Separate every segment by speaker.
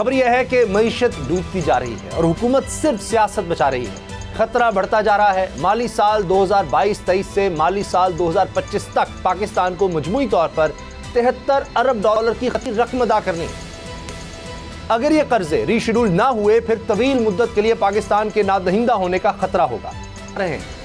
Speaker 1: खबर यह है कि मईशत डूबती जा रही है और हुकूमत सिर्फ सियासत बचा रही है। खतरा बढ़ता जा रहा है। माली साल 2022-23 से माली साल 2025 तक पाकिस्तान को मजमूई तौर पर 73 अरब डॉलर की रकम अदा करनी है। अगर ये कर्जे रीशेड्यूल ना हुए फिर तवील मुद्दत के लिए पाकिस्तान के नादहिंदा होने का खतरा होगा।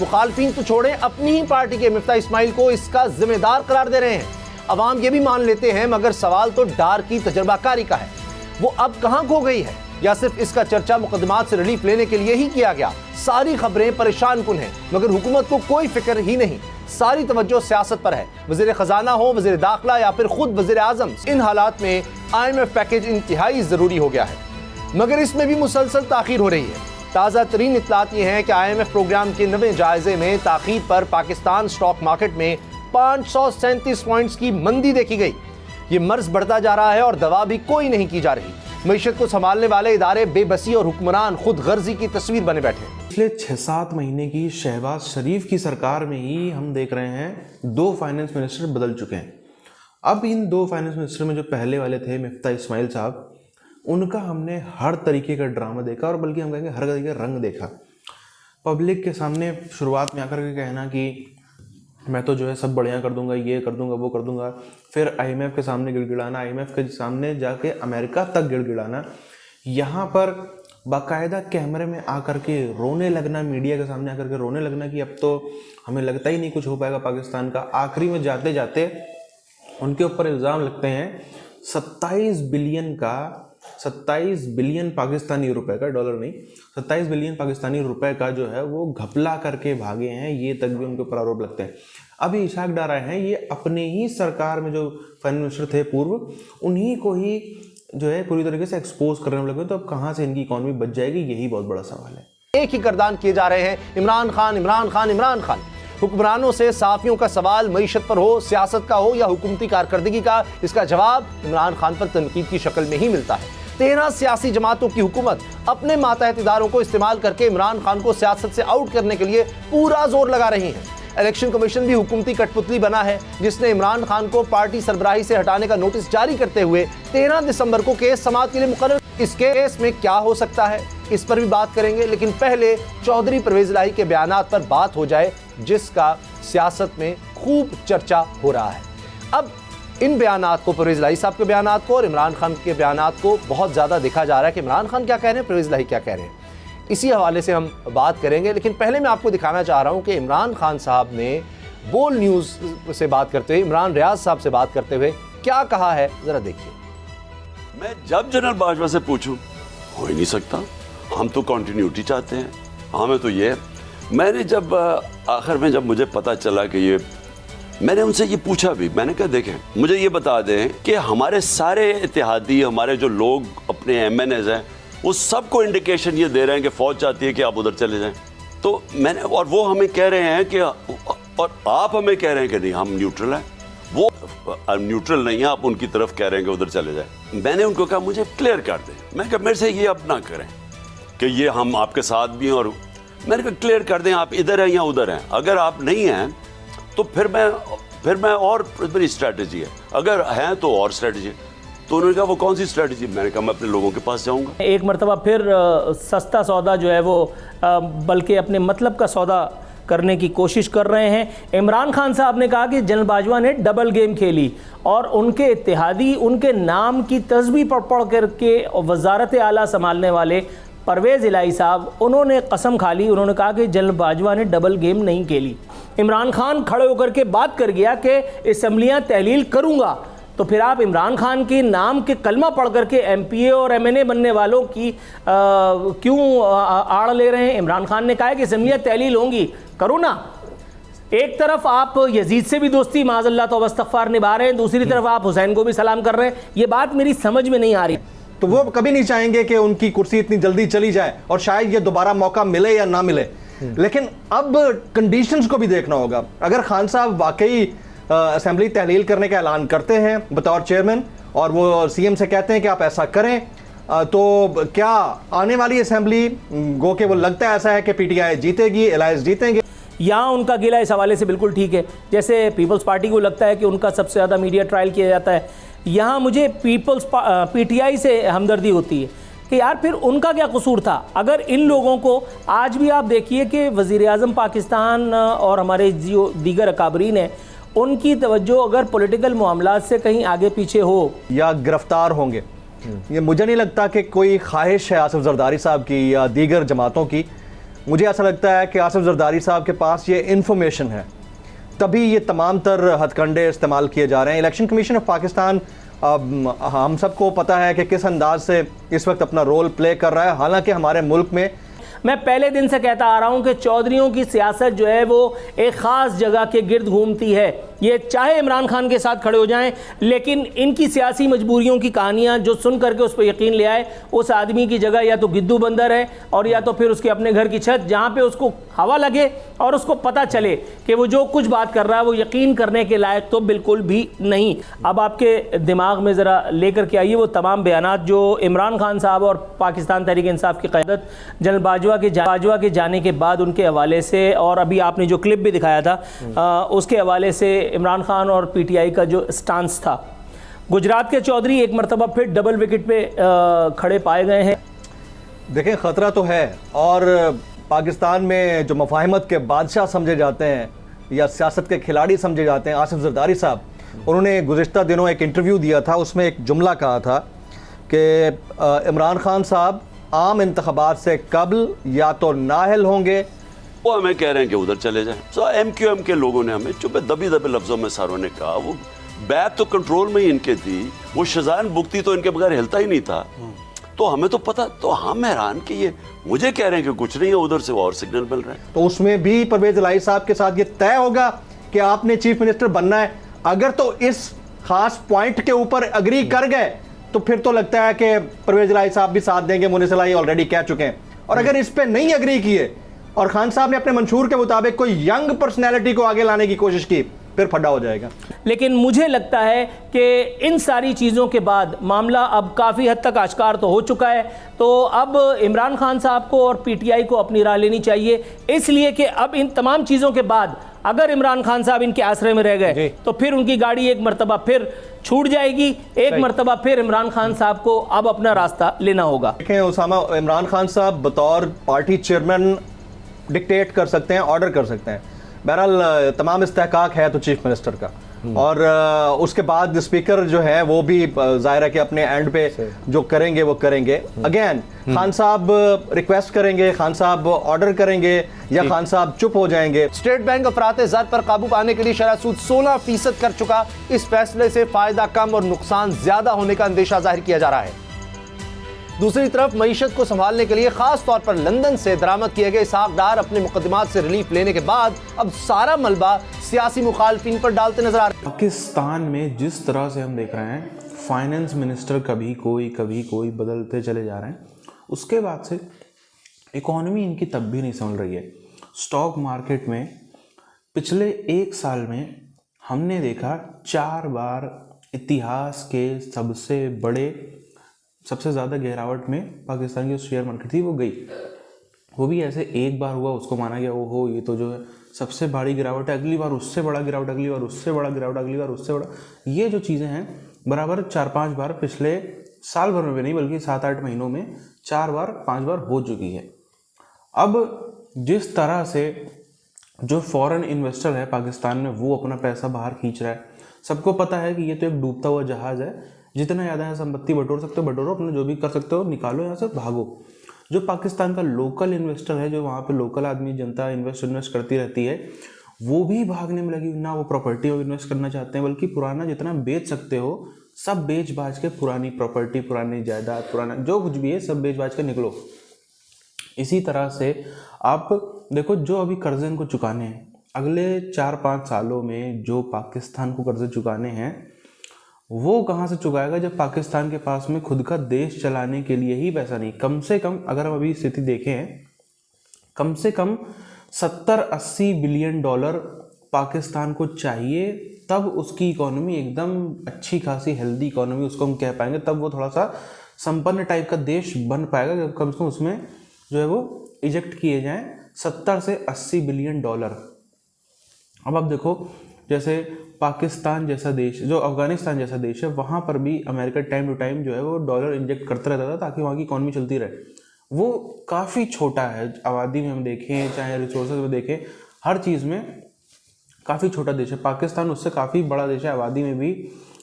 Speaker 1: मुखालफीन तो छोड़ें, अपनी ही पार्टी के मिफ्ता इस्माइल को इसका जिम्मेदार करार दे रहे हैं। अवाम ये भी मान लेते हैं, मगर सवाल तो डार की तजर्बाकारी का है। वो अब कहां खो गई है, या सिर्फ इसका चर्चा मुकदमात से रिलीफ लेने के लिए ही किया गया? सारी खबरें परेशान कुन हैं, मगर हुकूमत को कोई फिक्र ही नहीं। सारी तवज्जो सियासत पर है। वज़ीर खजाना हो, वज़ीर दाखिला या फिर खुद वज़ीर आज़म, इन हालात में IMF पैकेज इंतहाई ज़रूरी हो गया है, मगर इसमें भी मुसलसल ताख़ीर हो रही है। ताज़ा तरीन इत्तलात ये हैं कि IMF प्रोग्राम के 9वें जायजे में ताख़ीर पर पाकिस्तान स्टॉक मार्केट में 537 पॉइंट्स की मंदी देखी गई। ये मर्ज बढ़ता जा रहा है और दवा भी कोई नहीं की जा रही। मईशत को संभालने वाले इदारे बेबसी और हुक्मरान खुद गर्जी की तस्वीर बने बैठे।
Speaker 2: पिछले 6-7 महीने की शहबाज शरीफ की सरकार में ही हम देख रहे हैं 2 फाइनेंस मिनिस्टर बदल चुके हैं। अब इन 2 फाइनेंस मिनिस्टर में जो पहले वाले थे मिफ्ता इस्माइल साहब, उनका हमने हर तरीके का ड्रामा देखा, और बल्कि हम कहेंगे हर तरीके का रंग देखा। पब्लिक के सामने शुरुआत में आकर के कहना कि मैं तो जो है सब बढ़िया कर दूंगा, ये कर दूंगा, वो कर दूंगा, फिर IMF के सामने गिड़गिड़ाना, IMF के सामने जाके अमेरिका तक गिड़गिड़ाना, यहाँ पर बाकायदा कैमरे में आकर के रोने लगना, मीडिया के सामने आकर के रोने लगना कि अब तो हमें लगता ही नहीं कुछ हो पाएगा पाकिस्तान का। आखिरी में जाते जाते उनके ऊपर इल्ज़ाम लगते हैं 27 बिलियन पाकिस्तानी रुपए का, डॉलर नहीं, 27 बिलियन पाकिस्तानी रुपए का जो है वो घपला करके भागे हैं, ये तक भी उनके ऊपर आरोप लगते हैं। अभी इशाक डार आए हैं, ये अपने ही सरकार में जो फाइनेंस मिनिस्टर थे पूर्व, उन्हीं को ही जो है पूरी तरीके से एक्सपोज करने लगे। तो अब कहाँ से इनकी इकॉनमी बच जाएगी, यही बहुत बड़ा सवाल है।
Speaker 1: एक ही करदान किए जा रहे हैं, इमरान खान, इमरान खान, इमरान खान। हुक्मरानों से साफियों का सवाल मईशत पर हो, सियासत का हो या हुकूमती कारकर्दगी का, इसका जवाब इमरान खान पर तनकीद की शक्ल में ही मिलता है। 13 सियासी जमातों की हुकूमत अपने मातहत इदारों को इस्तेमाल करके इमरान खान को सियासत से आउट करने के लिए पूरा जोर लगा रही है। इलेक्शन कमीशन भी हुकूमती कठपुतली बना है, जिसने इमरान खान को पार्टी सरबराही से हटाने का नोटिस जारी करते हुए 13 दिसंबर को केस समाअत के लिए मुकर्रर। इस केस में क्या हो सकता है, इस पर भी बात करेंगे, लेकिन पहले चौधरी परवेज इलाही के बयानात पर बात हो जाए, जिसका सियासत में खूब चर्चा हो रहा है। अब इन बयानात को, परवेज इलाही साहब के बयानात को और इमरान खान के बयानात को बहुत ज़्यादा देखा जा रहा है कि इमरान खान क्या कह रहे हैं, परवेज इलाही क्या कह रहे हैं। इसी हवाले से हम बात करेंगे, लेकिन पहले मैं आपको दिखाना चाह रहा हूं कि इमरान खान साहब ने बोल न्यूज़ से बात करते हुए, इमरान रियाज साहब से बात करते हुए क्या कहा है, ज़रा देखिए।
Speaker 3: मैं जब जनरल बाजवा से पूछूं, हो ही नहीं सकता, हम तो कंटिन्यूटी चाहते हैं, हमें तो ये। मैंने जब आखिर में जब मुझे पता चला कि ये, मैंने उनसे ये पूछा भी, मैंने कहा देखें मुझे ये बता दें कि हमारे सारे इत्तेहादी, हमारे जो लोग अपने MNAs हैं, वो सबको इंडिकेशन ये दे रहे हैं कि फौज चाहती है कि आप उधर चले जाएं। तो मैंने, और वो हमें कह रहे हैं कि, और आप हमें कह रहे हैं कि नहीं हम न्यूट्रल हैं, वो न्यूट्रल नहीं है, आप उनकी तरफ कह रहे हैं कि उधर चले जाएं। मैंने उनको कहा मुझे क्लियर कर दें, मैं कहा मेरे से ये अब ना करें कि ये हम आपके साथ भी हैं, और मैंने कहा क्लियर कर दें आप इधर हैं या उधर हैं। अगर आप नहीं हैं तो फिर मैं और मेरी स्ट्रैटेजी है, अगर हैं तो और स्ट्रैटेजी है। तो उन्होंने कहा वो कौन सी स्ट्रैटेजी? मैंने कहा मैं अपने लोगों के पास जाऊंगा।
Speaker 4: एक मरतबा फिर सस्ता सौदा जो है वो बल्कि अपने मतलब का सौदा करने की कोशिश कर रहे हैं। इमरान खान साहब ने कहा कि जनरल बाजवा ने डबल गेम खेली और उनके इत्तेहादी उनके नाम की तस्बीह पढ़ करके वजारत आला संभालने वाले परवेज़ इलाही साहब, उन्होंने कसम खा ली, उन्होंने कहा कि जनरल बाजवा ने डबल गेम नहीं खेली। इमरान खान खड़े होकर के बात कर गया कि असम्बलियाँ तहलील करूँगा। तो फिर आप इमरान खान के नाम के कलमा पढ़ करके MPA और MNA बनने वालों की क्यों आड़ ले रहे हैं? इमरान खान ने कहा है कि असम्बलियाँ तहलील होंगी, करो ना। एक तरफ आप यजीद से भी दोस्ती माज़अल्लाह तो इस्तग़फ़ार निभा रहे हैं, दूसरी तरफ आप हुसैन को भी सलाम कर रहे हैं। ये बात मेरी समझ में नहीं आ रही।
Speaker 5: तो वो कभी नहीं चाहेंगे कि उनकी कुर्सी इतनी जल्दी चली जाए और शायद ये दोबारा मौका मिले या ना मिले, लेकिन अब कंडीशंस को भी देखना होगा। अगर खान साहब वाकई असेंबली तहलील करने का ऐलान करते हैं बतौर चेयरमैन और वो CM से कहते हैं कि आप ऐसा करें, तो क्या आने वाली असेंबली गो के वो लगता है ऐसा है कि PTI जीतेगी, एलायंस जीतेंगे?
Speaker 4: यहाँ उनका गिला इस हवाले से बिल्कुल ठीक है, जैसे पीपल्स पार्टी को लगता है कि उनका सबसे ज़्यादा मीडिया ट्रायल किया जाता है, यहाँ मुझे पीटीआई से हमदर्दी होती है कि यार फिर उनका क्या कसूर था। अगर इन लोगों को आज भी आप देखिए कि वज़ीर-ए-आज़म पाकिस्तान और हमारे जो दीगर अकाबरीन हैं, उनकी तवज्जो अगर पॉलिटिकल मामलात से कहीं आगे पीछे हो
Speaker 5: या गिरफ्तार होंगे, ये मुझे नहीं लगता कि कोई ख्वाहिश है आसिफ जरदारी साहब की या दीगर जमातों की। मुझे ऐसा लगता है कि आसिफ जरदारी साहब के पास ये इन्फॉर्मेशन है, तभी ये तमाम तर हथकंडे इस्तेमाल किए जा रहे हैं। इलेक्शन कमीशन ऑफ पाकिस्तान हम सबको पता है कि किस अंदाज से इस वक्त अपना रोल प्ले कर रहा है। हालांकि हमारे मुल्क में
Speaker 4: मैं पहले दिन से कहता आ रहा हूं कि चौधरियों की सियासत जो है वो एक ख़ास जगह के गिर्द घूमती है। ये चाहे इमरान खान के साथ खड़े हो जाएं, लेकिन इनकी सियासी मजबूरियों की कहानियां जो सुन करके उस पर यकीन ले आए, उस आदमी की जगह या तो गिद्दू बंदर है और या तो फिर उसके अपने घर की छत, जहां पे उसको हवा लगे और उसको पता चले कि वो जो कुछ बात कर रहा है वो यकीन करने के लायक तो बिल्कुल भी नहीं। अब आपके दिमाग में ज़रा लेकर के आइए वो तमाम बयानात जो इमरान खान साहब और पाकिस्तान तहरीक इंसाफ की क़यादत जनरल बाजवा के जाने के बाद उनके हवाले से, और अभी आपने जो क्लिप भी दिखाया था उसके हवाले से इमरान खान और पीटीआई का जो स्टांस था। गुजरात के चौधरी एक मरतबा फिर डबल विकेट पे खड़े पाए गए हैं।
Speaker 5: देखें, ख़तरा तो है, और पाकिस्तान में जो मफाहिमत के बादशाह समझे जाते हैं या सियासत के खिलाड़ी समझे जाते हैं आसिफ जरदारी साहब, उन्होंने गुज़िश्ता दिनों एक इंटरव्यू दिया था, उसमें एक जुमला कहा था कि इमरान खान साहब आम इंतखाबात से कबल या तो नाअहल होंगे।
Speaker 3: वो हमें कह रहे हैं कि उधर चले जाएं। सो MQM के लोगों ने हमें चुप दबी दबे लफ्जों में सारों ने कहा, वो बैग तो कंट्रोल में ही इनके थी, वो शजान बुकती तो इनके बगैर हिलता ही नहीं था। तो हमें तो पता, तो हम हैरान कि ये मुझे कह रहे हैं कि कुछ नहीं है, उधर से और सिग्नल मिल रहे हैं।
Speaker 5: तो उसमें भी परवेज इलाही साहब के साथ ये तय होगा कि आपने चीफ मिनिस्टर बनना है। अगर तो इस खास पॉइंट के ऊपर अग्री कर गए तो फिर तो लगता है कि परवेज इलाही साहब भी साथ देंगे, मुनीस इलाही ऑलरेडी कह चुके हैं। और अगर इस पे नहीं अग्री किए और खान साहब ने अपने मंशूर के मुताबिक कोई यंग पर्सनैलिटी को आगे लाने की कोशिश की, फिर फड्डा हो जाएगा।
Speaker 4: लेकिन मुझे लगता है कि इन सारी चीज़ों के बाद मामला अब काफ़ी हद तक आश्कार तो हो चुका है। तो अब इमरान खान साहब को और पीटीआई को अपनी राह लेनी चाहिए, इसलिए कि अब इन तमाम चीज़ों के बाद अगर इमरान खान साहब इनके आसरे में रह गए तो फिर उनकी गाड़ी एक मरतबा फिर छूट जाएगी, एक मरतबा फिर इमरान खान साहब को अब अपना रास्ता लेना होगा।
Speaker 5: देखें उसामा, इमरान खान साहब बतौर पार्टी चेयरमैन डिक्टेट कर सकते हैं, ऑर्डर कर सकते हैं। बहरहाल तमाम इस्तेहकाक है तो चीफ मिनिस्टर का, और उसके बाद स्पीकर जो है वो भी जाहिर है कि अपने एंड पे जो करेंगे वो करेंगे। अगेन खान साहब रिक्वेस्ट करेंगे, खान साहब ऑर्डर करेंगे, या खान साहब चुप हो जाएंगे।
Speaker 1: स्टेट बैंक अफराते ज़र पर काबू पाने के लिए शरह सूद 16% कर चुका। इस फैसले से फायदा कम और नुकसान ज्यादा होने का अंदेशा जाहिर किया जा रहा है। दूसरी तरफ मईशत को संभालने के लिए खास तौर पर लंदन से दरामद किए गए इसहाक अपने मुकदमात से रिलीफ लेने के बाद अब सारा मलबा सियासी मुखालफिन पर डालते नजर आ रहे हैं।
Speaker 2: पाकिस्तान में जिस तरह से हम देख रहे हैं फाइनेंस मिनिस्टर कभी कोई बदलते चले जा रहे हैं, उसके बाद से इकॉनमी इनकी तब भी नहीं संभल रही है। स्टॉक मार्केट में पिछले 1 साल में हमने देखा 4 बार इतिहास के सबसे ज़्यादा गिरावट में पाकिस्तान की शेयर मार्केट थी वो गई। वो भी ऐसे एक बार हुआ, उसको माना गया ओहो ये तो जो है सबसे बड़ी गिरावट है, अगली बार उससे बड़ा गिरावट, अगली बार उससे बड़ा गिरावट, अगली बार उससे बड़ा। ये जो चीज़ें हैं बराबर 4-5 बार पिछले साल भर में भी नहीं बल्कि 7-8 महीनों में 4 बार 5 बार हो चुकी है। अब जिस तरह से जो फॉरेन इन्वेस्टर है पाकिस्तान में वो अपना पैसा बाहर खींच रहा है, सबको पता है कि ये तो एक डूबता हुआ जहाज़ है, जितना ज़्यादा यहाँ संपत्ति बटोर सकते हो बटोरो, अपना जो भी कर सकते हो निकालो यहाँ से, भागो। जो पाकिस्तान का लोकल इन्वेस्टर है, जो वहाँ पे लोकल आदमी जनता इन्वेस्ट करती रहती है, वो भी भागने में लगी। ना वो प्रॉपर्टी में इन्वेस्ट करना चाहते हैं बल्कि पुराना जितना बेच सकते हो सब बेच बाज के, पुरानी प्रॉपर्टी, पुरानी जायदाद, पुराना जो कुछ भी है सब बेच बाज के निकलो। इसी तरह से आप देखो जो अभी कर्जे इनको चुकाने हैं, अगले 4-5 सालों में जो पाकिस्तान को कर्जे चुकाने हैं वो कहाँ से चुकाएगा जब पाकिस्तान के पास में खुद का देश चलाने के लिए ही पैसा नहीं। कम से कम अगर हम अभी स्थिति देखें, कम से कम 70-80 बिलियन डॉलर पाकिस्तान को चाहिए, तब उसकी इकोनॉमी एकदम अच्छी खासी हेल्दी इकोनॉमी उसको हम कह पाएंगे, तब वो थोड़ा सा संपन्न टाइप का देश बन पाएगा। कम से कम उसमें जो है वो इजेक्ट किए जाएं 70 से 80 बिलियन डॉलर। अब आप देखो जैसे पाकिस्तान जैसा देश, जो अफगानिस्तान जैसा देश है, वहाँ पर भी अमेरिका टाइम टू टाइम जो है वो डॉलर इंजेक्ट करता रहता था ताकि वहाँ की इकॉनमी चलती रहे। वो काफ़ी छोटा है, आबादी में हम देखें चाहे रिसोर्सेज में देखें, हर चीज़ में काफ़ी छोटा देश है। पाकिस्तान उससे काफ़ी बड़ा देश है, आबादी में भी,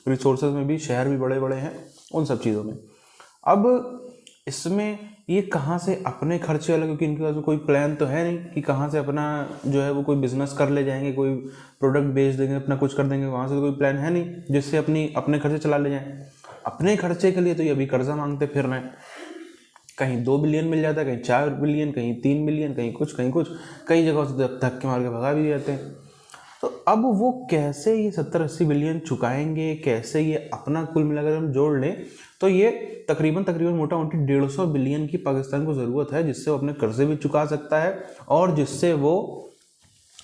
Speaker 2: रिसोर्सेज में भी, शहर भी बड़े बड़े हैं, उन सब चीज़ों में। अब इसमें ये कहाँ से अपने खर्चे वाला, क्योंकि इनके पास कोई प्लान तो है नहीं कि कहाँ से अपना जो है वो कोई बिजनेस कर ले जाएंगे, कोई प्रोडक्ट बेच देंगे, अपना कुछ कर देंगे, वहाँ से तो कोई प्लान है नहीं जिससे अपने खर्चे चला ले जाएं। अपने खर्चे के लिए तो ये अभी कर्जा मांगते फिर रहे हैं। कहीं 2 बिलियन मिल जाता है, कहीं 4 बिलियन, कहीं 3 बिलियन, कहीं कुछ, कई जगहों से धक्के मार के भगा भी जाते हैं। तो अब वो कैसे ये 70-80 बिलियन चुकाएंगे, कैसे ये अपना कुल मिलाकर हम जोड़ लें तो ये तकरीबन मोटा मोटी 150 बिलियन की पाकिस्तान को ज़रूरत है, जिससे वो अपने कर्जे भी चुका सकता है और जिससे वो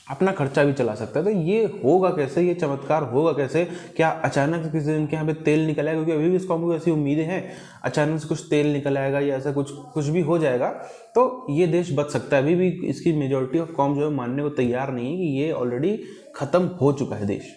Speaker 2: अपना खर्चा भी चला सकता है। तो ये होगा कैसे, ये चमत्कार होगा कैसे? क्या अचानक से किसी दिन के यहाँ पे तेल निकल आएगा? क्योंकि अभी भी इस कौम को ऐसी उम्मीदें हैं अचानक से कुछ तेल निकल आएगा या ऐसा कुछ भी हो जाएगा तो ये देश बच सकता है। अभी भी इसकी मेजॉरिटी ऑफ कौम जो है मानने को तैयार नहीं है कि ये ऑलरेडी ख़त्म हो चुका है देश।